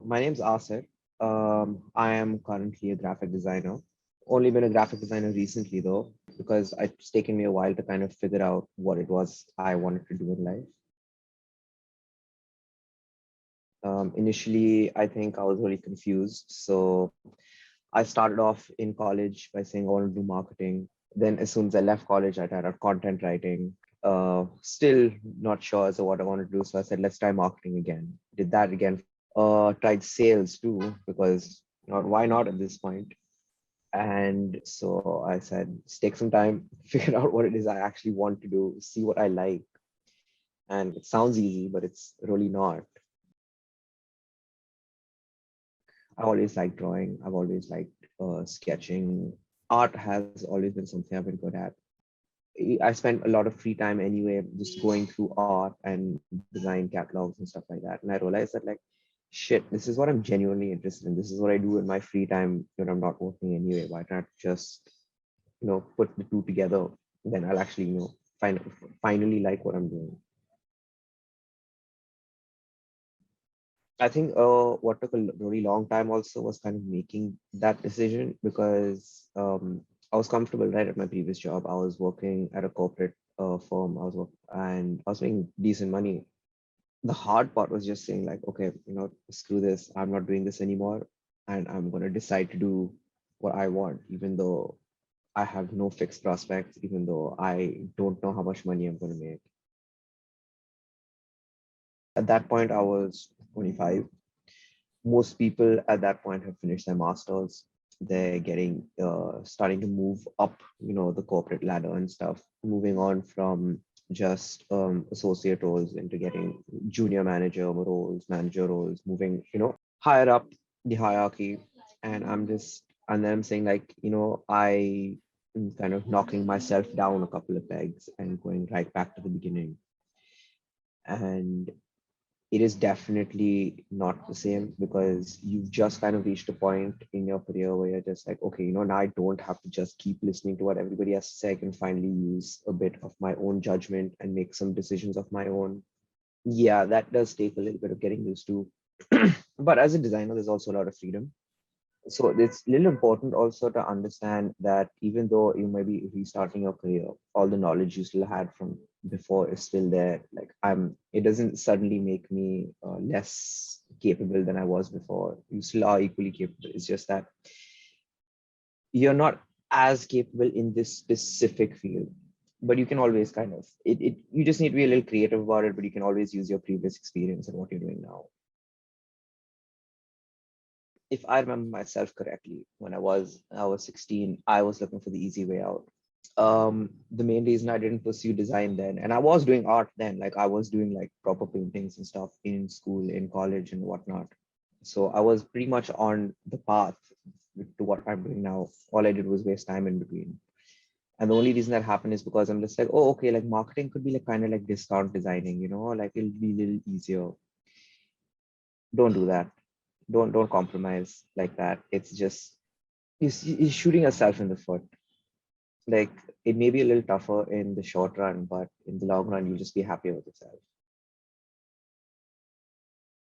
My name's Asir. I am currently a graphic designer. Only been a graphic designer recently though, because it's taken me a while to kind of figure out what it was I wanted to do in life. Initially, I think I was really confused. So I started off in college by saying I want to do marketing. Then as soon as I left college, I tried out content writing. Still not sure as to what I want to do. So I said, let's try marketing again. Did that again. Tried sales too, because why not at this point? And so I said, let's take some time, figure out what it is I actually want to do, see what I like. And it sounds easy, but it's really not. I've always liked drawing. I've always liked sketching. Art has always been something I've been good at. I spent a lot of free time anyway, just going through art and design catalogs and stuff like that. And I realized that, like, shit, this is what I'm genuinely interested in. This is what I do in my free time when I'm not working anyway. Why not just, put the two together? Then I'll actually, find finally like what I'm doing. I think what took a really long time also was kind of making that decision because I was comfortable right at my previous job. I was working at a corporate firm. And I was making decent money. The hard part was just saying like, okay, screw this. I'm not doing this anymore, and I'm gonna decide to do what I want, even though I have no fixed prospects, even though I don't know how much money I'm gonna make. At that point, I was 25. Most people at that point have finished their masters. They're getting starting to move up, the corporate ladder and stuff, moving on from just associate roles into getting junior manager roles, moving, higher up the hierarchy. And then I'm saying like, I am kind of knocking myself down a couple of pegs and going right back to the beginning. And it is definitely not the same because you've just kind of reached a point in your career where you're just like, okay, now I don't have to just keep listening to what everybody has to say. I can finally use a bit of my own judgment and make some decisions of my own. Yeah, that does take a little bit of getting used to. But as a designer, there's also a lot of freedom. So it's a little important also to understand that even though you may be restarting your career, all the knowledge you still had from before is still there. Like it doesn't suddenly make me less capable than I was before. You still are equally capable. It's just that you're not as capable in this specific field, but you can always kind of you just need to be a little creative about it, but you can always use your previous experience and what you're doing now. If I remember myself correctly, when I was 16, I was looking for the easy way out. The main reason I didn't pursue design then, and I was doing art then, like I was doing like proper paintings and stuff in school, in college, and whatnot. So I was pretty much on the path to what I'm doing now. All I did was waste time in between. And the only reason that happened is because I'm just like, oh, okay, like marketing could be like kind of like discount designing, like it'll be a little easier. Don't do that. Don't compromise like that. It's just you're shooting yourself in the foot. Like it may be a little tougher in the short run, but in the long run, you'll just be happier with yourself.